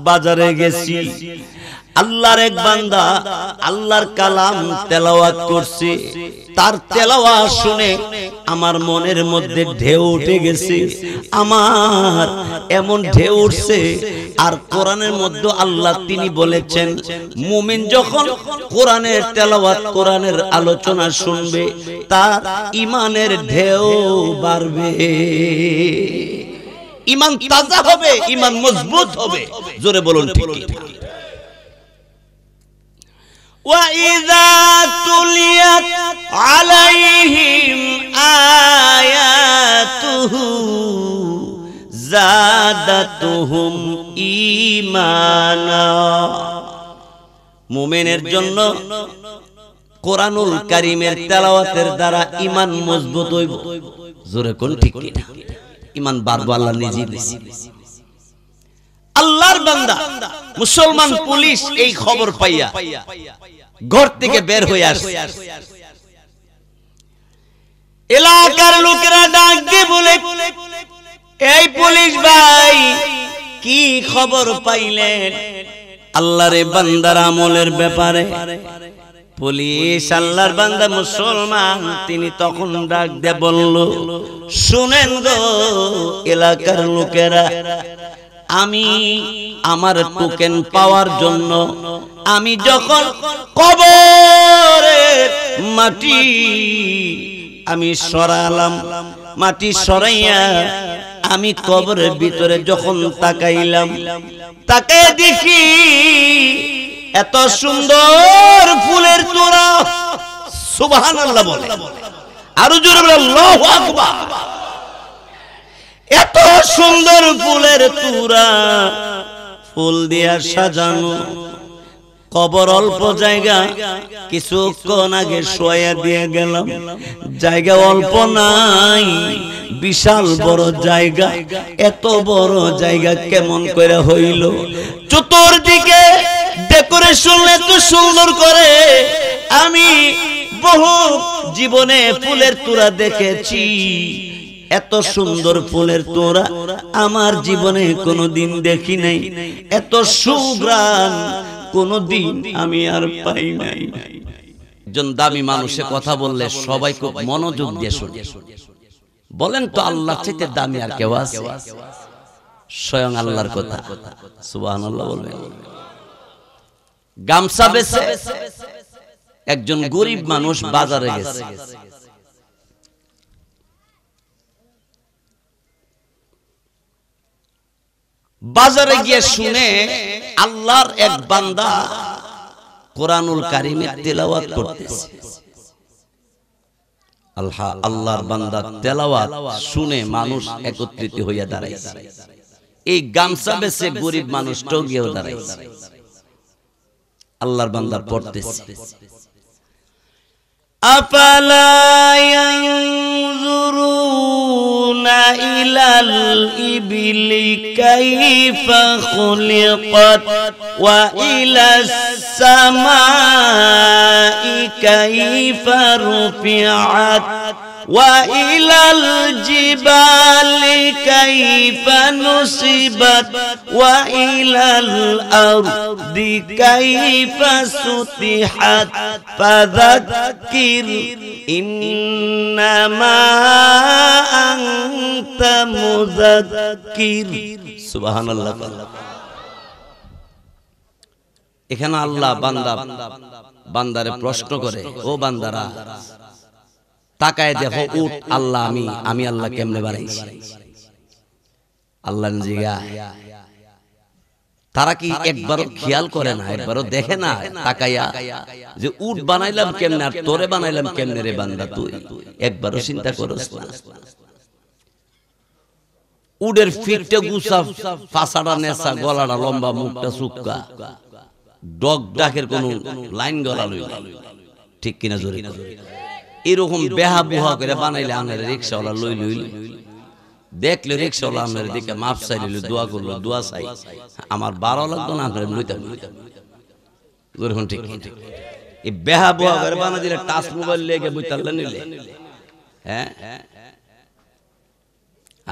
বাজারে গেছি, আল্লাহর এক বান্দা আল্লাহর কালাম তেলাওয়াত করছে। তার তেলাওয়াত শুনে আমার মনের মধ্যে ঢেউ উঠে গেছে। আমার এমন ঢেউ উঠছে। আর কোরআনের মধ্যে আল্লাহ তিনি বলেছেন, মুমিন যখন কোরআনের তেলাওয়াত, কোরআনের আলোচনা শুনবে, তার ঈমানের ঢেউ বাড়বে, ঈমান তাজা হবে, ঈমান মজবুত হবে। জোরে বলুন ঠিক কি? وَإِذَا تُلِيَتْ عَلَيْهِمْ آيَاتُهُ زَادَتْهُمْ ঈমানা। মুমিনের জন্য কোরআনুল কারীমের তেলাওয়াতের দ্বারা ঈমান মজবুত হইব। জোরে কোন ঠিক কি? ঈমান বাড়বে আল্লাহ নিজেই দিয়েছে। আল্লাহর বান্দা মুসলমান পুলিশ এই খবর পাইয়া ঘর থেকে বের হয়ে আসে। এলাকার লোকেরা ডাক দিয়ে বলে, এই পুলিশ ভাই, কি খবর পাইলেন আল্লাহর বান্দার আমলের ব্যাপারে? পুলিশ আল্লাহর বান্দা মুসলমান, তিনি তখন ডাক দিয়ে বলল, শুনেন গো এলাকার লোকেরা, আমি আমার টোকেন পাওয়ার জন্য আমি যখন কবরের মাটি আমি সরালাম, মাটি সরাইয়া আমি কবরের ভিতরে যখন তাকাইলাম, তাকায় দেখি এত সুন্দর ফুলের তোড়া। সুবহানাল্লাহ বলে, আরো জোরে বলে আল্লাহু আকবার। এত সুন্দর ফুলের তোড়া, ফুল দিয়া সাজানো, কবর অল্প জায়গা, কিছুক্ষণ আগে শোয়া দিয়ে গেলাম, জায়গা অল্প নাই, বিশাল বড় জায়গা। এত বড় জায়গা কেমন করে হইল? চতুর্দিকে ডেকোরেশন এত সুন্দর করে আমি বহু জীবনে ফুলের তোড়া দেখেছি, এত সুন্দর ফুলের তোড়া আমার জীবনে কোনোদিন দেখি নাই, এত সুঘ্রাণ কোনোদিন আমি আর পাই নাই। একজন দামি মানুষে কথা বললে সবাই খুব মনোযোগ দিয়ে শুনে। বলেন তো আল্লাহর চাইতে দামি আর কেউ আছে? স্বয়ং আল্লাহর কথা। সুবহানাল্লাহ বলবেন। গামছা বেচে একজন গরিব মানুষ বাজারে গেছে, বাজারে গিয়ে শুনে আল্লাহর এক বান্দা কোরআনুল কারীমের তেলাওয়াত করতেছে। আল্লাহর বান্দা তেলাওয়াত শুনে মানুষ একত্রিত হইয়া দাঁড়াইছে। এই গামছা বেচে গরিব মানুষটাও গিয়েও দাঁড়াইছে, আল্লাহর বান্দা পড়তেছে, আফালা ইয়ানজুরুনা ইলাল ইবিলি কাইফা খুলিকাত ওয়া ইলাস সামাই কাইফা রুফিআত ওয়া ইলাল জিবালি কাইফা নুসিবাত ওয়া ইলাল আরদি কাইফা সুতিহাত ফাযাক্কির ইন্নামা আনতা মুযাক্কির। সুবহানাল্লাহ। এখানে আল্লাহ বান্দারে প্রশ্ন করে, ও বান্দারা তাকায় দেখো, উঠ আল্লাহ আমি আল্লাহ কেমনে বানাইছি? আল্লাহ জিগা, তারা কি একবারও খেয়াল করে না, একবারও দেখে না তাকাইয়া যে উট বানাইলাম কেমনে আর তোরে বানাইলাম কেমনে রে বান্দা? তুই একবারও চিন্তা করস না? উডের ফিটটা গুছা, ফাসাটা নেশা, গলাটা লম্বা, মুখটা সুক্কা, ডগ ডাকের কোন লাইন গলা লইল, ঠিক কিনা জোরে? এরকম বেহা বুহা করে বানাইলে আমরা রিক্সাওয়ালা লই দেখলে রিক্সাওয়ালা আমরা দিকে মাপ চাইল, দোয়া করলো, দোয়া চাই, আমার 12 লাগতো না, আমরা লইতাম। ঠিক এই বেহা বুহা করে বানা দিলে টাচ মোবাইল লেগে বুঝতাল নিলে, হ্যাঁ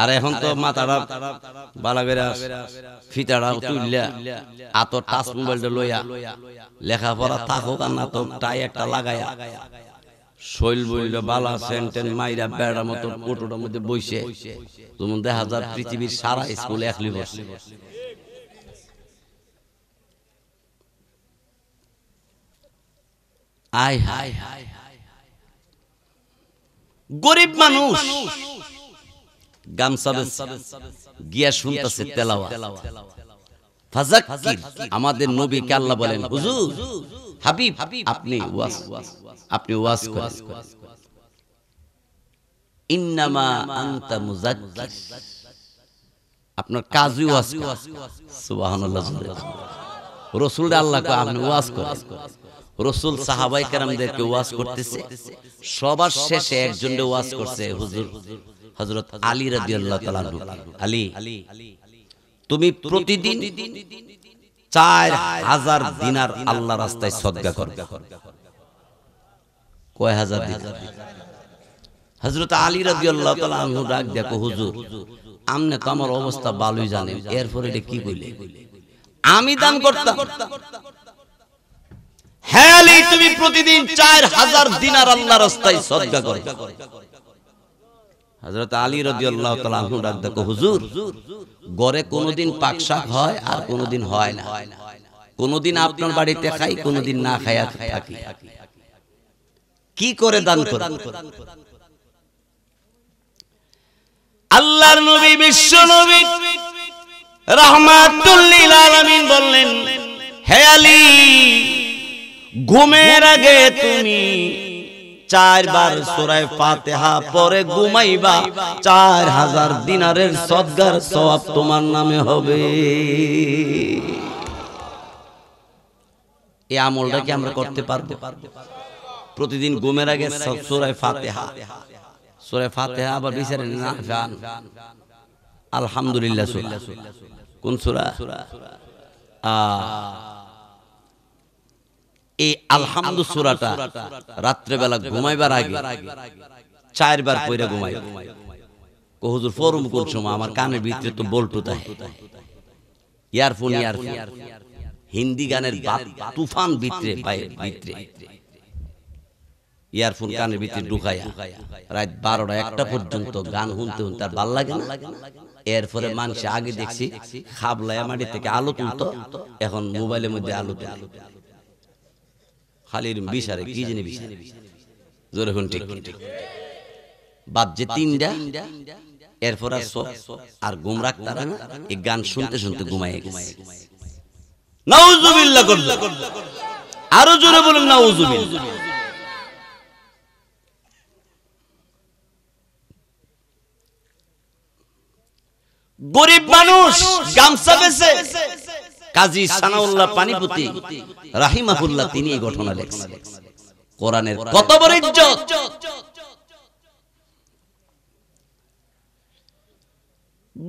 আর এখন তো মাথাটা বালা করে ফিতাটা তুললা আতো টাচ মোবাইলটা লইয়া লেখাপড়া থাকুক আর না তো টাই একটা লাগায়া শৈল বইল বালা সেন্টেন মাইরা বেড়ার মতো কোটোটার মধ্যে বইছে যেমন দেখা যায় পৃথিবীর সারা স্কুলে একলি বসে। আয় হায় হায় গরিব মানুষ গামছা গিয়া শুনতেছে তেলাওয়াত। ফাযাক্কির আমাদের নবীকে আল্লাহ বলেন হুজুর হাবিব আপনি ওয়াজ করেন। ইন্নামা আনতা মুযাক্কির আপনার কাজই ওয়াজ করা। সুবহানাল্লাহ। রাসূল আল্লাহ কয় আপনি ওয়াজ করেন। রাসূল সাহাবায়ে কেরামদেরকে ওয়াজ করতেছে, সবার শেষে একজনকে ওয়াজ করছে হুজুর হযরত আলী রাদিয়াল্লাহু তাআলা আনহু। আলী তুমি প্রতিদিন 4000 দিনার আল্লাহর রাস্তায় সদকা করবে। কয় হাজার দিনার? হযরত আলী রাদিয়াল্লাহু তাআলা আনহু ডাক দেখো হুজুর আমনে তো আমার অবস্থা ভালোই জানেন, এরপরে এটা কি কইলে? আমি দান করতাম। হ্যাঁ আলী তুমি প্রতিদিন 4000 দিনার আল্লাহর রাস্তায় সদকা করবে। হযরত আলী রাদিয়াল্লাহু তাআলা আনহু ডাক দেখো হুজুর ঘরে কোনদিন পাক শাক হয় আর কোনদিন হয় না, কোনদিন আপনার বাড়িতে খাই কোনদিন না খায়া থাকি, কি করে দান করেন? আল্লাহর নবী বিশ্ব নবী রাহমাতুল লিল আলামিন বললেন হে আলী ঘুমের আগে তুমি 4 বার সূরা ফাতিহা পড়ে ঘুমাইবা, 4000 দিনারের সদকার সওয়াব তোমার নামে হবে। এই আমলটা কি আমরা করতে পারবো? প্রতিদিন ঘুমের আগে সূরা ফাতিহা, সূরা ফাতিহা আবার বিচারেন না জান আলহামদুলিল্লাহ সূরা কোন সূরা? এই আলহামদু সূরাটা রাত্রে বেলা ঘুমাইবার আগে 4 বার পড়ে ঘুমাই। কো হুজুর ফরম কোন সময়? আমার কানের ভিতরে তো বল্টু থাকে, ইয়ারফোন হিন্দি গানের তুফান ভিতরে পায়ে ভিতরে ইয়ারফোন কানের ভিতরে ঢুকায়া রাত 12টা 1টা পর্যন্ত গান শুনতে শুনতে আর ভাল লাগে না। এরপরে মানুষ আগে দেখছি খাবলায়া মাটি থেকে আলো তুলতো, এখন মোবাইলের মধ্যে আলো তুলে খালির বিচারে কি জানি বিচারে জোরে কোন ঠিক বাদ যে 3টা এরপর আর ঘুম রাখতে পারে না, এই গান শুনতে শুনতে ঘুমায় গেছে। নাউজুবিল্লাহ করলে আরো জোরে বলুন নাউজুবিল্লাহ। গরিব মানুষ গামছা বেচে কাজী সানাউল্লাহ পানিপতি রাহিমাহুল্লাহ তিনি এই ঘটনা লিখছেন। কোরআনের কত বড় ইজ্জত!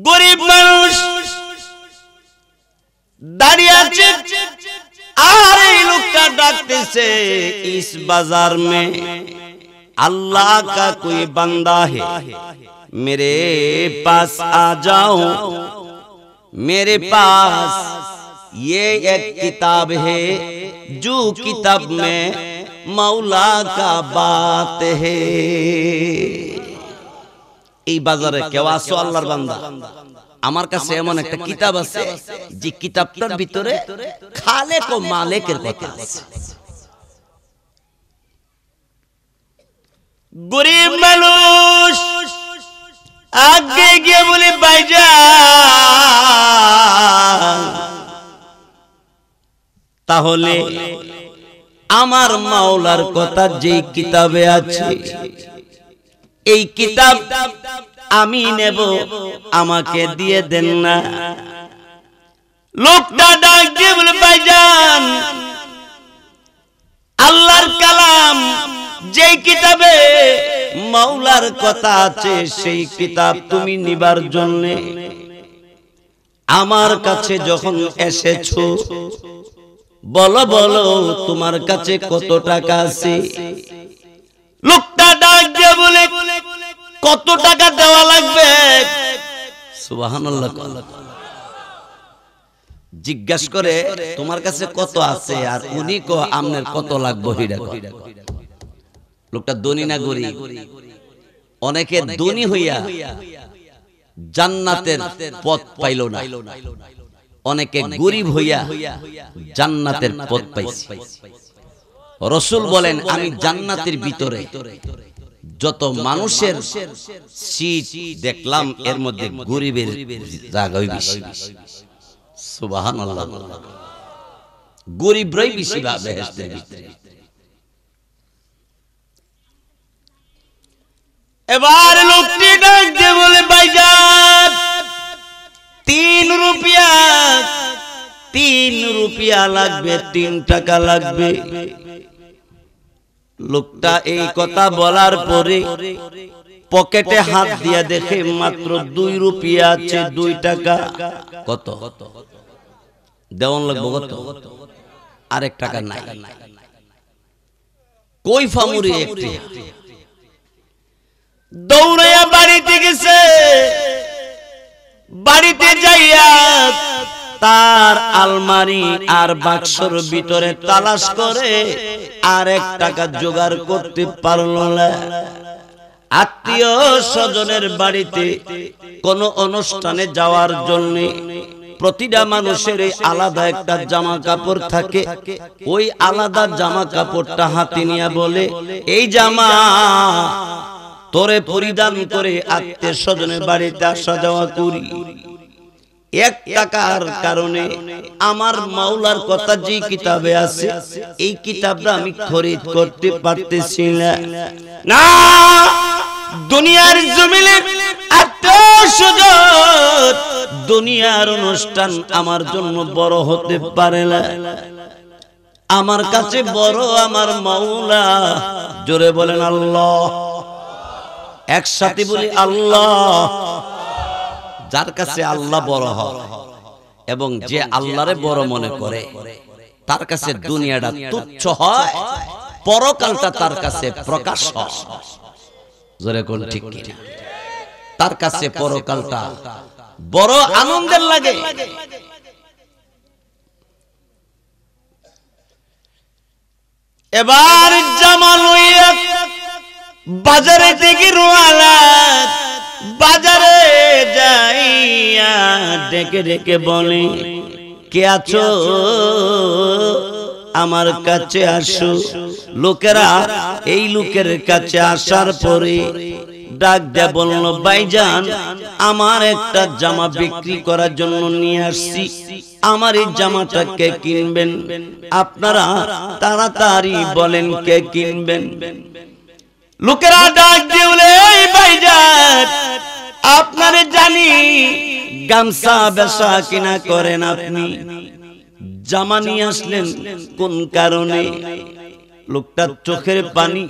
গরিব মানুষ দাঁড়িয়ে আছে আর এই লোকটা ডাকতেছে ইস বাজার মে अल्लाह का कोई बंदा है मेरे पास आ जाओ, मेरे पास ये एक किताब है जो किताब में मौला का बात है। এই বাজারে কেউ আসো আল্লাহর বান্দা, আমার কাছে এমন একটা কিতাব আছে যে কিতাবটার ভিতরে খালেক ও মালিকের কথা আছে। গরিব মানুষ আগে গিয়ে বলে ভাইজান তাহলে আমার মাওলার কথা যেই কিতাবে আছে এই কিতাব আমি নেব, আমাকে দিয়ে দেন না। লোকটা ডাক দিয়ে বলে ভাইজান আল্লাহর কালাম যেই কিতাবে মাওলার কথা আছে সেই কিতাব তুমি নিবার জন্য আমার কাছে যখন এসেছো বলো বলো তোমার কাছে কত টাকা আছে? লোকটা ডাক দিয়ে বলে কত টাকা দেওয়া লাগবে? সুবহানাল্লাহ। জিজ্ঞাসা করে তোমার কাছে কত আছে, আর উনি কো আমনের কত লাগবে হিডা। লোকটা ধনী না গরিব? অনেকে ধনী হইয়া জান্নাতের পথ পাইল না, অনেকে গরিব হইয়া জান্নাতের পথ পাইছে। রাসূল বলেন আমি জান্নাতের ভিতরে যত মানুষের সিট দেখলাম এর মধ্যে গরিবের জায়গাই বেশি। সুবহানাল্লাহ। গরিবরাই বেশি বেহেশতের ভিতরে। এবার লোকটি ডাক দিয়ে বলে ভাইজান 3 রুপিয়া, 3 রুপিয়া লাগবে, 3 টাকা লাগবে। লোকটা এই কথা বলার পরে পকেটে হাত দিয়া দেখে মাত্র 2 রুপিয়া আছে, 2 টাকা। কত দেওয়ান লাগবে? কত? আরেক টাকা নাই। কই ফামুরি একটি দৌড়াইয়া বাড়িতে গেছে। বাড়িতে যাইয়া তার আলমারি আর বাক্সর ভিতরে তালাশ করে আর 1 টাকা জোগাড় করতে পারল না। আত্মীয় স্বজনের বাড়িতে কোন অনুষ্ঠানে যাওয়ার জন্য প্রতিটা মানুষের আলাদা একটা জামা কাপড় থাকে। ওই আলাদা জামা কাপড়টা হাতে নিয়ে বলে এই জামা তোরে পরিধান করে আত্মীয় স্বজনের বাড়িতে আসা যাওয়া করি। 1 টাকার কারণে আমার মাওলার কথা যে কিতাবে আছে এই কিতাবটা আমি খরিদ করতে পারতেছি না। দুনিয়ার জমিনে আত্মীয়স্বজন দুনিয়ার অনুষ্ঠান আমার জন্য বড় হতে পারে না, আমার কাছে বড় আমার মাওলা। জোরে বলেন আল্লাহ। একসাথে বলি আল্লাহ। যার কাছে আল্লাহ বড় হয় এবং যে আল্লাহরে বড় মনে করে তার কাছে দুনিয়াটা তুচ্ছ হয়, পরকালটা তার কাছে প্রকাশ হয়। জোরে কোন ঠিক কিনা? তার কাছে পরকালটা বড় আনন্দের লাগে। এবার জামা লইয়া বাজারে থেকে রোয়ালা, বাজারে যাইয়া ডেকে ডেকে বলে কে আছো আমার কাছে আসো। লোকেরা এই লোকের কাছে আসার পরে ডাক দিয়ে বলল ভাইজান আমার একটা জামা বিক্রি করার জন্য নিয়ে আসছি, আমার এই জামাটা কে কিনবেন? আপনারা তাড়াতাড়ি বলেন কে কিনবেন। লোকেরা ডাক দিয়ে বলে এই ভাইজান আপনারে জানি গামছা বেচা কিনা করেন, আপনি জামা নিয়ে আসলেন কোন কারণে? লোকটার চোখের পানি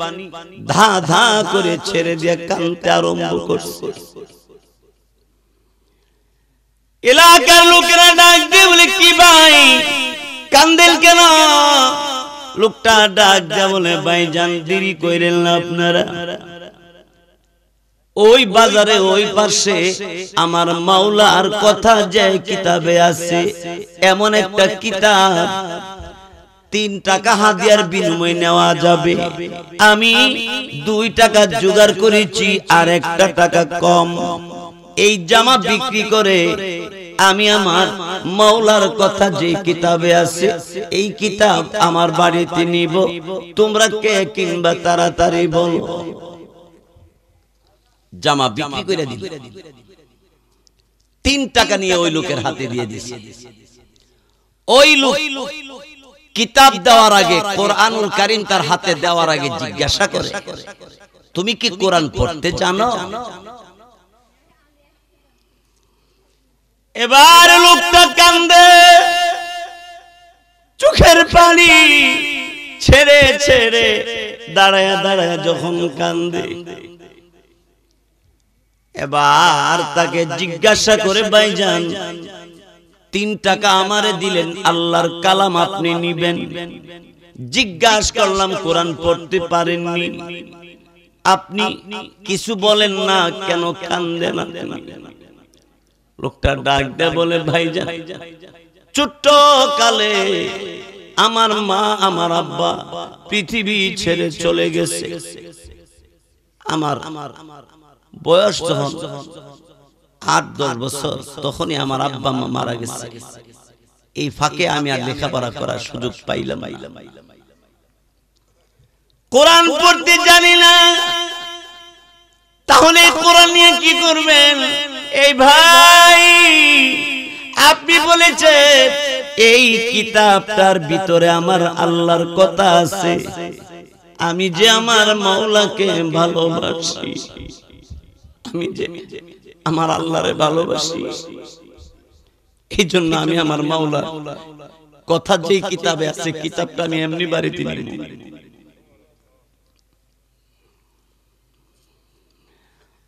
ধা ধা করে ছেড়ে দিয়ে কাঁদতে আরম্ভ করছে। এলাকার লোকেরা ডাক দিয়ে বলে কি ভাই কান্দেন কেন? লোকটা ডাক দিয়ে বলে ভাইজান দেরি কইরেন না আপনারা, ওই বাজারে ওই পাশে আমার মাওলার কথা যে কিতাবে আছে এমন একটা কিতাব 3 টাকা হাদিয়ার বিনিময়ে নেওয়া যাবে। আমি 2 টাকা জোগাড় করেছি আর 1 টাকা কম। এই জামা বিক্রি করে আমি আমার মাওলার কথা যে কিতাবে আছে এই কিতাব আমার বাড়িতে নিব। তোমরা কে কিনবা তাড়াতাড়ি বলো। জামা বিক্রি করে দিল। 3 টাকা নিয়ে ওই লোকের হাতে দিয়ে দিয়েছে। ওই লোক কিতাব দেওয়ার আগে, কোরআনুল কারীম তার হাতে দেওয়ার আগে জিজ্ঞাসা করে তুমি কি কোরআন পড়তে জানো? এবার লোকটা কান্দে, চোখের পানি ছেড়ে ছেড়ে দাঁড়ায়া দাঁড়ায়া যখন কান্দে, এবার তাকে জিজ্ঞাসা করে ভাইজান 3 টাকা আমারে দিলেন, আল্লাহর কালাম আপনি নিবেন। জিজ্ঞাসা করলাম কোরআন পড়তে পারেননি, আপনি কিছু বলেন না কেন, কান্দেন? লোকটা ডাক দেয়া বলে ভাইজান, ছোট্ট কালে আমার মা আমার আব্বা পৃথিবী ছেড়ে চলে গেছে। আমার বয়স যখন 8-10 বছর, তখনই আমার আব্বা মা মারা গেছে। এই ফাঁকে আমি আর লেখাপড়া করার সুযোগ পাইলাম। কোরআন পড়তে জানি না, তাহলে কোরআন নিয়ে কি করবেন? এই ভাই, আপনি বলেছেন এই কিতাবটার ভিতরে আমার আল্লাহর কথা আছে। আমি যে আমার মাওলাকে ভালোবাসি, আমি যে আমার আল্লাহরে ভালোবাসি, এই জন্য আমি আমার মাওলা কথা যে কিতাবে আছে, কিতাবটা আমি এমনি বাড়িতে নিব।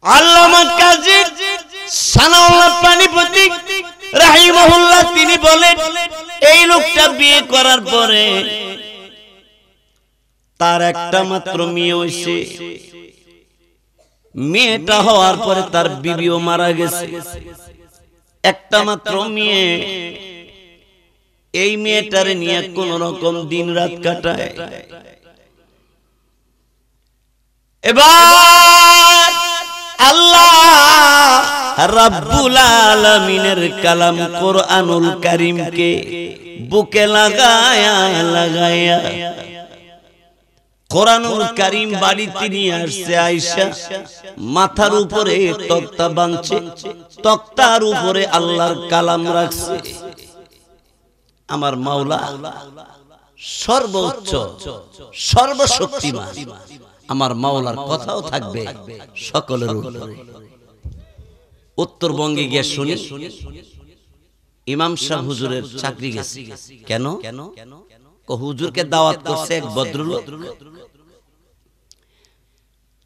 আল্লামা কাজী সানাউল্লাহ পানিপতি রাহিমাহুল্লাহ তিনি বলেন, এই লোকটা বিয়ে করার পরে তার একটা মাত্র মেয়ে হইছে। মেয়েটা হওয়ার পরে তার বিবিও মারা গেছে। একটা মাত্র মেয়ে, এই মেয়েটারে নিয়ে কোন রকম দিন রাত কাটায়। এবার আল্লাহ রাব্বুল আলামিনের কালাম কোরআনুল কারীমকে বুকে লাগায়া লাগায়া কোরআনুল কারীম বাড়িতে নিয়ে আসছে আয়েশা। মাথার উপরে তক্তা বাঁধছে, তক্তার উপরে আল্লাহর কালাম রাখছে। আমার মাওলা সর্বোচ্চ সর্বশক্তিমান, আমার মাওলার কথাও থাকবে সকলের উপরে। উত্তরবঙ্গে গিয়ে শুনি ইমাম সাহেব হুজুরের চাকরি গেছে। কেন? হুজুরকে দাওয়াত করছে এক ভদ্রলোক,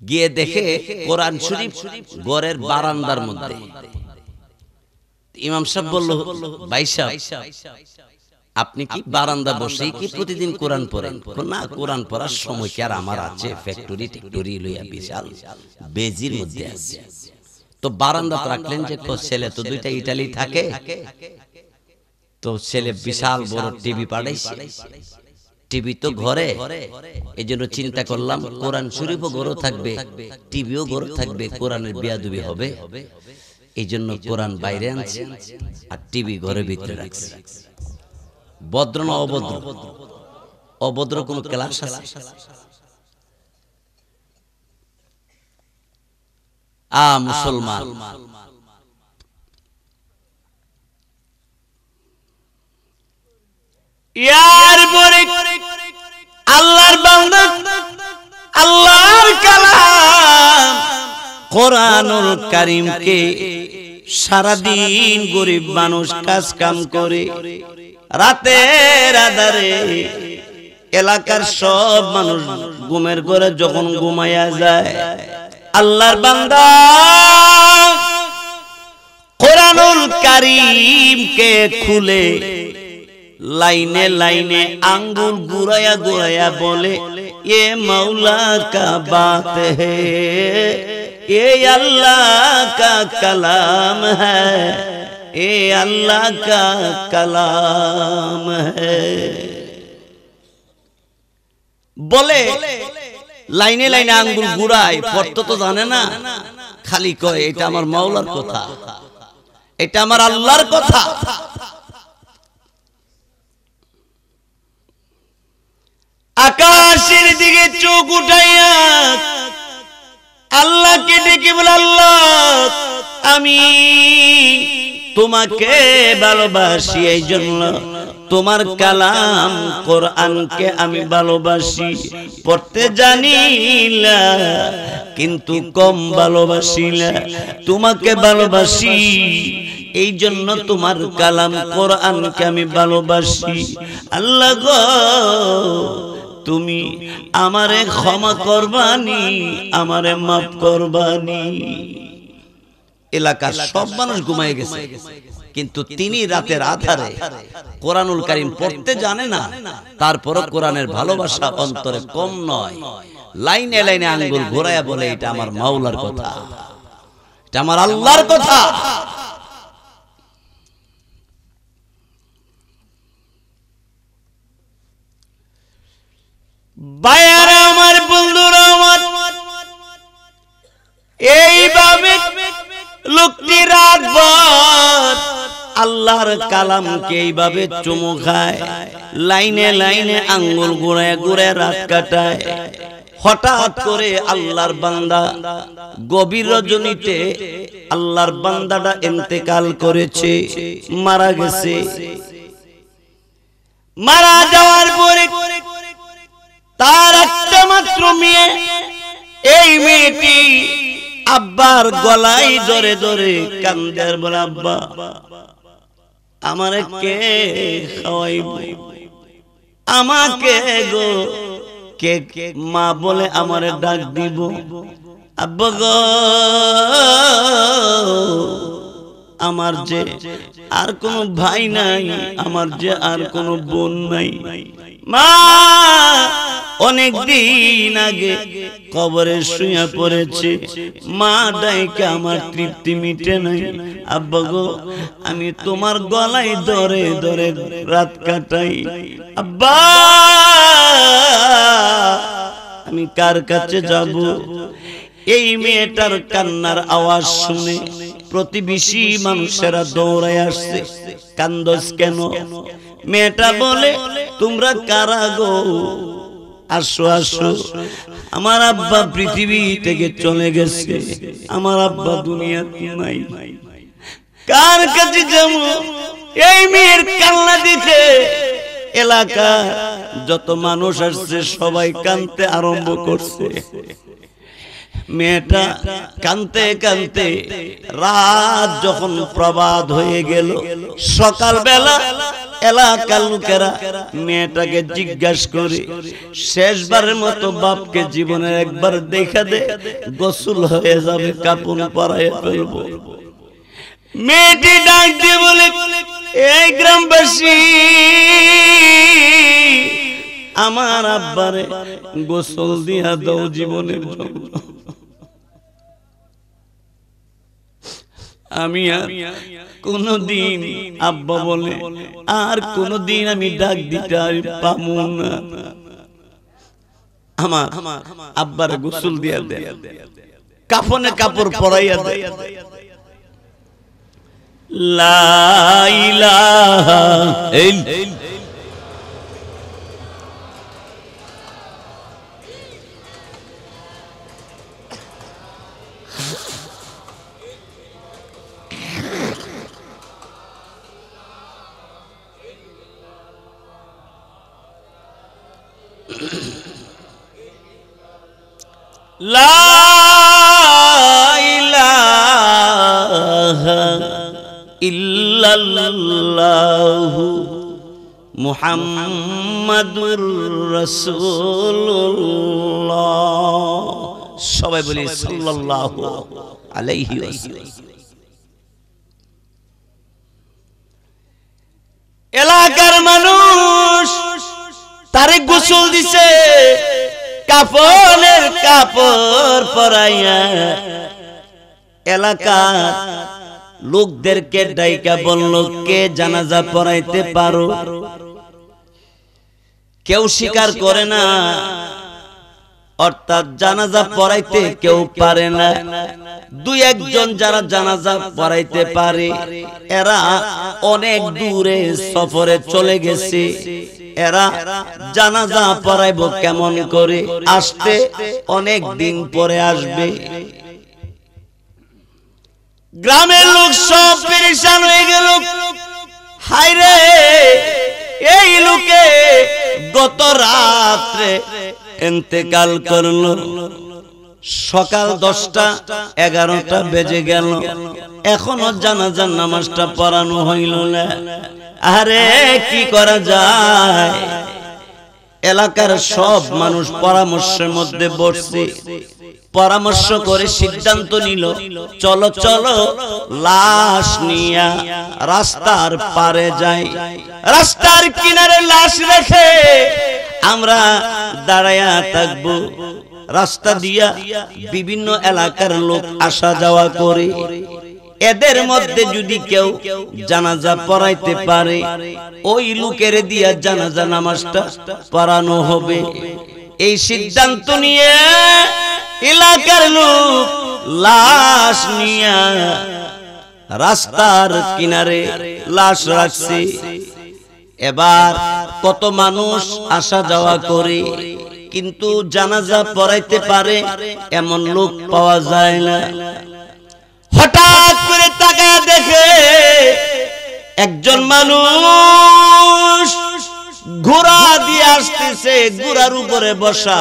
গিয়ে দেখে কোরআন শরীফ ঘরের বারান্দার মধ্যে। ইমাম সাহেব বলল, ভাই সাহেব আপনি কি বারান্দা বসেই কি প্রতিদিন কোরআন পড়েন? না, কোরআন পড়ার সময় কি আর আমার আছে? ফ্যাক্টরি টেক্টরি লইয়া বিশাল বেজির মধ্যে আছে, তো বারান্দা রাখলেন যে? ছেলে তো দুইটা ইটালি থাকে, তো ছেলে বিশাল বড় টিভি পাঠাইছে, টিভি তো ঘরে, এই জন্য চিন্তা করলাম কোরআন শরীফও ঘরে থাকবে, টিভিও ঘরে থাকবে, কোরআনের বেয়াদবি হবে, এই জন্য কোরআন বাইরে আনছে আর টিভি ঘরের ভিতরে রাখছে। ভদ্র না অভদ্র? অভদ্র কোন ক্লাস আছে? মুসলমান ইয়ার পরে আল্লাহর বান্দা, আল্লাহর কালাম কোরআনুল কারীমকে সারাদিন গরিব মানুষ কাজ কাম করে, রাতের আধারে এলাকার সব মানুষ ঘুমের ঘরে যখন ঘুমাইয়া যায়, আল্লাহর বান্দা কোরআনুল কারীমকে খুলে লাইনে লাইনে আঙ্গুল ঘুরায়া ঘুরায়া বলে, এ মাওলা কা বাত হে, এ আল্লাহ কা কালাম হ্যায়, এ আল্লাহ কা কালাম হ্যায় বলে লাইনে লাইনে আঙ্গুল ঘুরায়। পড়তে তো জানে না, খালি কয় এটা আমার মাওলার কথা, এটা আমার আল্লাহর কথা। আকাশের দিকে চোখ উঠাইয়া আল্লাহকে ডেকে বলে, আল্লাহ আমি তোমাকে ভালোবাসি, এই জন্য তোমার কালাম কোরআনকে আমি ভালোবাসি। পড়তে জানি না কিন্তু কম ভালোবাসি না, তোমাকে ভালোবাসি, এই জন্য তোমার কালাম কোরআনকে আমি ভালোবাসি। আল্লাহ গো তুমি আমারে ক্ষমা করবানি, আমারে মাফ করবানি। এলাকার সব মানুষ ঘুমায় গেছে, কিন্তু তিনি রাতের আধারে কোরআনুল কারীম পড়তে জানে না, তারপরও কোরআনের ভালোবাসা অন্তরে কম নয়। লাইনে লাইনে আঙ্গুল ঘোরায়া বলে, এটা আমার মাওলার কথা, এটা আমার আল্লাহর কথা। ভাইয়ারা আমার, বন্ধুরা আমার, এইভাবে লোকটি রাতভর আল্লাহর কালামকে এইভাবে চুমু খায়, লাইনে লাইনে আঙ্গুল ঘুরায় ঘুরায় রাত কাটায়। হঠাৎ করে আল্লাহর বান্দা গভীর রজনীতে আল্লাহর বান্দাটা ইন্তেকাল করেছে, মারা গেছে। মারা যাওয়ার পরে তার একটা মাত্র মেয়ে, এই মেয়েটি আব্বার গলায় ধরে ধরে কান্দে আর বলে, আব্বা আমারে কে খাওয়াইব, আমাকে গো কে মা বলে আমারে ডাক দিব। আব্বা গো, আমার যে আর কোনো ভাই নাই, আমার যে আর কোনো বোন নাই, মা অনেক দিন আগে কবরে শুয়ে পড়েছে, মা ডাইকে আমার তৃপ্তি মিটে নাই। আব্বা গো, আমি তোমার গলায় ধরে ধরে রাত কাটাই। আব্বা, আমি কার কাছে যাব? এই মেয়েটার কান্নার আওয়াজ শুনে প্রতিবেশী মানুষেরা দৌড়ায় আসছে। কান্দস কেন? মেয়েটা বলে, তোমরা কারা গো? আসো আসো, আমার আব্বা পৃথিবী থেকে চলে গেছে, আমার আব্বা দুনিয়াতে নাই, কার কাছে যাব? এই মেয়ের কান্না দেখে এলাকা যত মানুষ আসছে সবাই কাঁদতে আরম্ভ করছে। মেয়েটা কাঁদতে কাঁদতে রাত যখন প্রভাত হয়ে গেল, সকালবেলা এলাকার লোকেরা মেয়েটাকে জিজ্ঞাসা করে, শেষবারের মতো বাপকে জীবনে একবার দেখা দে, গোসল হয়ে যাবে, কাপড় পরাইয়া ফেলবো। মেয়েটি ডাক দিয়ে বলে, এই গ্রামবাসী, আমার আব্বারে গোসল দিয়া দাও জীবনের জন্য। আমি আর কোনদিন আব্বা বলে আর কোনদিন আমি ডাক দিতে পাবো না। আমার আব্বার গোসল দিয়া দেয়, কাফনে কাপড় পরাইয়া দেয়। লা ইলাহা ইল্লাল্লাহ। লা ইলাহা ইল্লাল্লাহু মুহাম্মাদুর রাসূলুল্লাহ। সবাই বলি সাল্লাল্লাহু আলাইহি ওয়াসাল্লাম। এলাকার মানুষ তারে গোসল দিছে, কাফনের কাপড় পরাইয়া এলাকার লোকদেরকে ডাইকা বলল, কে জানাজা পড়াইতে পারো? কেউ স্বীকার করে না, অর্থাৎ জানাজা পড়াইতে কেউ পারে না। দুই একজন যারা জানাজা পড়াইতে পারে, এরা অনেক দূরে সফরে চলে গেছে। এরা জানাজা পড়াইব কেমন করে? আসতে অনেক দিন পরে আসবে। গ্রামের লোক সব পেরেশান হয়ে গেল। হায় রে, এই লোকে গত রাত্রে ইন্তেকাল করলো, সকাল 10টা 11টা বেজে গেল, এখনো জানাজার নামাজটা পড়ানো হইল না। আরে কি করা যায়? এলাকার সব মানুষ পরামর্শের মধ্যে বসছে, পরামর্শ করে সিদ্ধান্ত নিল, চলো চলো লাশ নিয়া রাস্তার পারে যাই। রাস্তার কিনারে লাশ রেখে আমরা দাঁড়ায়া থাকবো। রাস্তা দিয়া বিভিন্ন এলাকার লোক আসা যাওয়া করে, এদের মধ্যে যদি কেউ জানাজা পড়াইতে পারে, ওই লোকের দিয়া জানাজা নামাজটা পড়ানো হবে। এই সিদ্ধান্ত নিয়ে এলাকার লোক লাশ নিয়ে রাস্তার কিনারে লাশ রাখছে। এবার কত মানুষ আসা যাওয়া করে, কিন্তু জানাজা পড়াইতে পারে এমন লোক পাওয়া যায় না। হঠাৎ করে তাকায় দেখে একজন মানুষ ঘোড়া দিয়ে আসতেছে, ঘোড়ার উপরে বসা,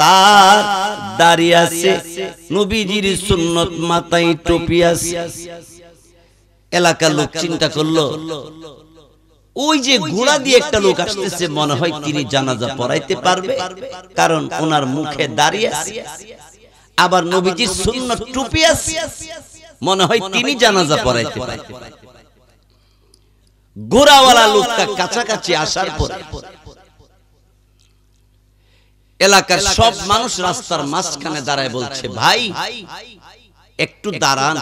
তার দাঁড়িয়ে আছে, নবীজির সুন্নত, মাথায় টুপি আছে। এলাকার লোক চিন্তা করলো, ওই যে ঘোড়া দিয়ে একটা লোক আসতেছে, মনে হয় তিনি জানাজা পড়াইতে পারবে, কারণ ওনার মুখে দাঁড়িয়ে আছে, আবার নবীজির সুন্নত টুপি আছে, মনে হয় তিনি জানাজা পড়াইতে পারবে। ঘোড়াওয়ালা লোকটা কাছাকাছি আসার পরে এলাকার সব মানুষ রাস্তার মাঝখানে দাঁড়ায় বলছে, ভাই একটু দাঁড়ান।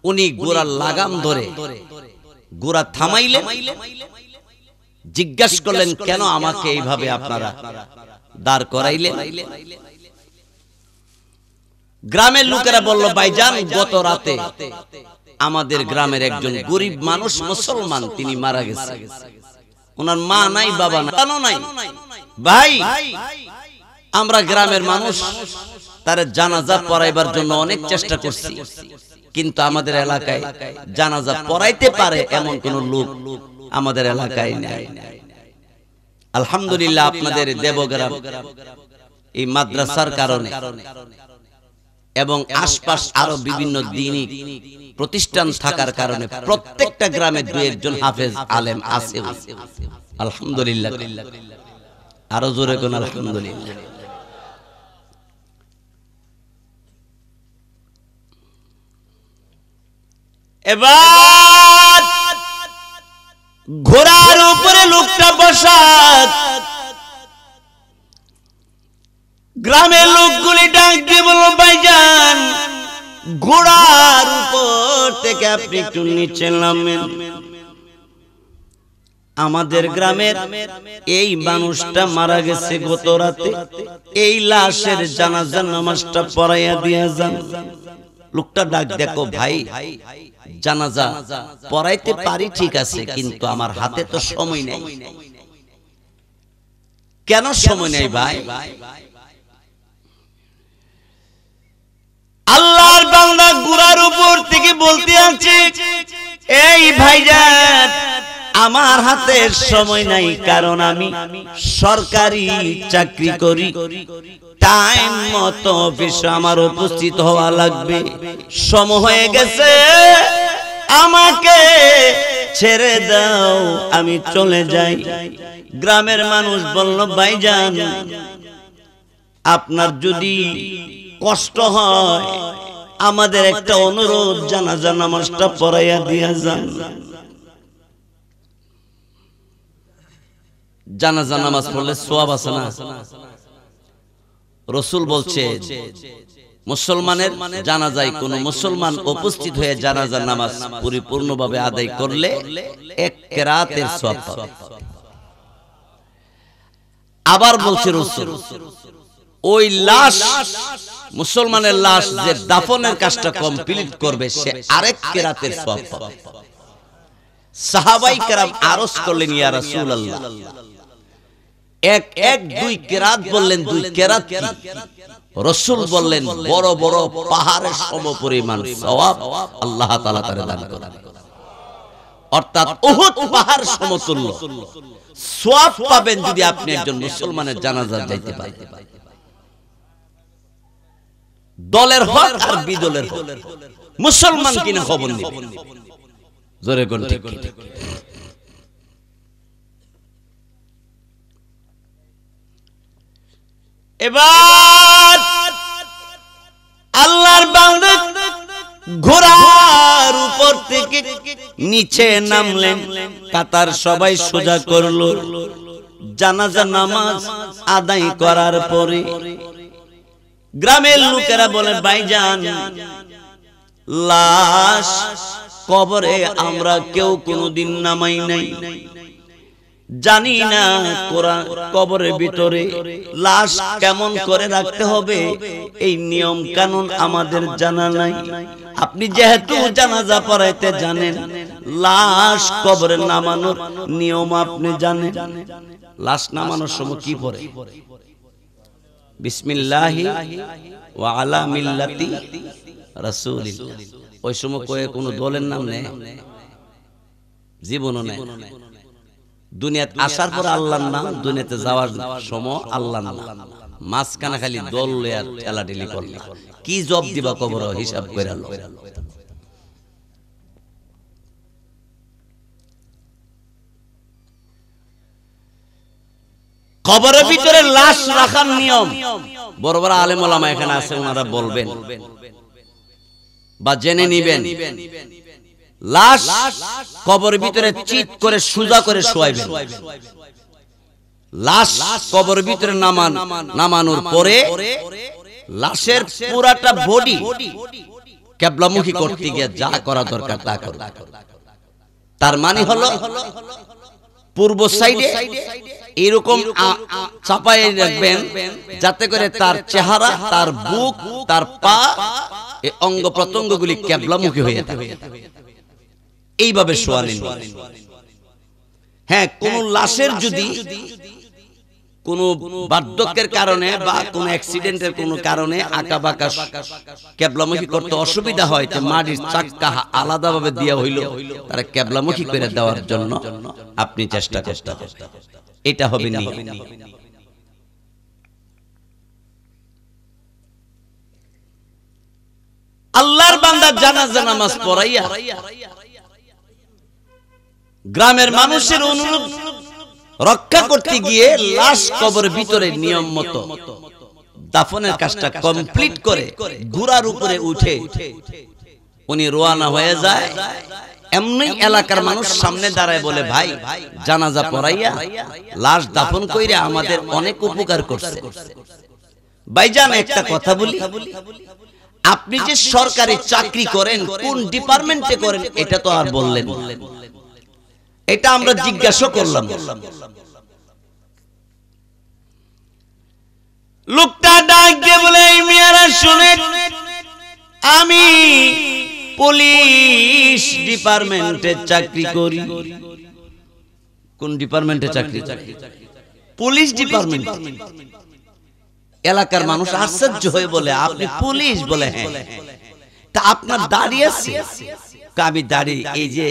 উনি ঘোড়ার লাগাম ধরে ঘোড়া থামাইলেন, জিজ্ঞাসা করলেন, কেন আমাকে এইভাবে আপনারা দাঁড় করাইলেন? গ্রামের লোকেরা বলল, ভাইজান গত রাতে আমাদের গ্রামের একজন গরিব মানুষ, মুসলমান, তিনি মারা গেছে। ওনার মা নাই, বাবা নাই। ভাই আমরা গ্রামের মানুষ, তার জানাজা পড়াইবার জন্য অনেক চেষ্টা করছি, কিন্তু আমাদের এলাকায় জানাজা পড়াইতে পারে এমন কোন লোক আমাদের এলাকায় নেই। আলহামদুলিল্লাহ আপনাদের দেবগ্রাম এই মাদ্রাসার কারণে এবং আশপাশ আরো বিভিন্ন দ্বীনি প্রতিষ্ঠান থাকার কারণে প্রত্যেকটা গ্রামে দুই একজন হাফেজ আলেম আছে। আলহামদুলিল্লাহ, আরো জোরে কোন আলহামদুলিল্লাহ। এবার ঘোড়ার উপরে লোকটা বসা, গ্রামের লোকগুলি ডাক দিয়ে বলল, ভাইজান ঘোড়ার উপর থেকে আপনি একটু নিচে নামেন। আমাদের গ্রামের এই মানুষটা মারা গেছে গত রাতে, এই লাশের জানাজার নামাজটা পড়াইয়া দিয়ে যান। লোকটা ডাক, দেখো ভাই, জানাজা পড়াইতে পারি ঠিক আছে, কিন্তু আমার হাতে তো সময় নেই। কেন সময় নেই ভাই? আল্লাহর বান্দা ঘোড়ার উপর থেকে বলতে আছে, এই ভাইজান আমার হাতে সময় নাই, কারণ আমি সরকারি চাকরি করি, টাইম মতো অফিসে আমার উপস্থিত হওয়া লাগবে, সময় হয়ে গেছে, আমাকে ছেড়ে দাও, আমি চলে যাই। গ্রামের মানুষ বলল, ভাইজান আপনার যদি কষ্ট হয় আমাদের একটা অনুরোধ, জানাজা নামাজটা পড়াইয়া দিয়া যান। জানাজা নামাজ পড়লে সওয়াব আছে না? রাসূল বলছে, মুসলমানের জানাজায় কোন মুসলমান উপস্থিত হয়ে জানাজার নামাজ পরিপূর্ণভাবে আদায় করলে এক কিরাতের সওয়াব পাবে। আবার বলছে রাসূল, ওই লাশ, মুসলমানের লাশ যে দাফনের কাজটা কমপ্লিট করবে, সে আরেক কিরাতের সওয়াব পাবে। সাহাবায়ে কেরাম আরজ করলেন, ইয়া রাসূলুল্লাহ, এক দুই কিরাত বললেন, দুই কিরাত কি? রাসূল বললেন, বড় বড় পাহাড়ের সমপরিমাণ সওয়াব আল্লাহ তাআলা তারে দান করেন। অর্থাৎ উহুদ পাহাড় সমতুল্য সওয়াব পাবেন যদি আপনি একজন মুসলমানের জানাজা যাইতে পারেন। দলের হক আর বিদলের হক, মুসলমান কিনা খবর নেই, জোরে কোন ঠিক ঠিক। এবার আল্লাহর বান্দা ঘোড়ার উপর থেকে নিচে নামলেন, কাতার সবাই সোজা করলো। জানাজা নামাজ আদায় করার পরে গ্রামের লোকেরা বলে, ভাইজান লাশ কবরে আমরা কেউ কোনোদিন নামাই নাই, জানি না কোরআন কবরের ভিতরে লাশ কেমন করে রাখতে হবে, এই নিয়ম কানুন আমাদের জানা নাই। আপনি যেহেতু জানাজা পড়াইতে জানেন, লাশ কবরে নামানোর নিয়ম আপনি জানেন। লাশ নামানোর সময় কি পড়ে? বিসমিল্লাহি ওয়া আলা মিল্লাতি রাসূলিল্লাহ। ওই সময় কয়ে কোনো দলের নাম নেই, জীবনও নেই। দুনিয়াতে আসার পর আল্লাহর নাম, দুনিয়াতে যাওয়ার সময় আল্লাহর নাম, মাঝখানে খালি দল আর ঠেলাঠেলি করলে কি জব দিবা কবর হিসাব করে আলো। কবরের ভিতরে লাশ রাখার নিয়ম বড় বড় আলেম ওলামা এখানে আছে, ওনারা বলবেন বা জেনে নিবেন। লাশ কবরের ভিতরে চিৎ করে সোজা করে শোয়াইবেন। লাশ কবরের ভিতরে নামানোর পরে লাশের পুরাটা বডি কিবলামুখী করতে গিয়ে যা করা দরকার তা করবে। তার মানে হলো পূর্ব সাইডে এরকম চাপায় রাখবেন যাতে করে তার চেহারা, তার বুক, তার পা, এই অঙ্গ প্রত্যঙ্গগুলি কিবলামুখী হয়ে থাকে। এইভাবে শোয়ালেন। হ্যাঁ, কোন লাশের যদি কোন বার্ধক্যের কারণে বা কোন অ্যাক্সিডেন্টের কোন কারণে আঁকা বাঁকা কিবলামুখী করতে অসুবিধা হয়, যে মাটির চাক্কা আলাদাভাবে দেওয়া হইল তারা কিবলামুখী করে দেওয়ার জন্য আপনি চেষ্টা করতে হবে। এটা হবে না। আল্লাহর বান্দা জানাজা নামাজ পড়াইয়া গ্রামের মানুষের অনুরোধ রক্ষা করতে গিয়ে লাশ কবরের ভিতরে নিয়ম মতো দাফনের কাজটা কমপ্লিট করে ঘোড়ার উপরে উঠে উনি রওনা হয়ে যায়। এমনি এলাকার মানুষ সামনে দাঁড়ায় বলে, ভাই জানাজা পড়াইয়া লাশ দাফন কইরা আমাদের অনেক উপকার করছে। ভাইজান একটা কথা বলি, আপনি যে সরকারি চাকরি করেন, কোন ডিপার্টমেন্টে করেন এটা তো আর বললেন, এটা আমরা জিজ্ঞাসা করলাম। লোকটা ডাক দিয়ে বলে, এই মিয়ারা শুনেন, আমি পুলিশ ডিপার্টমেন্টে চাকরি করি। কোন ডিপার্টমেন্টে চাকরি? Police department. এলাকার মানুষ আশ্চর্য হয়ে বলে, আপনি পুলিশ? বলে হ্যাঁ। তা আপনার দাড়ি আছে? আমি দাড়ি, এই যে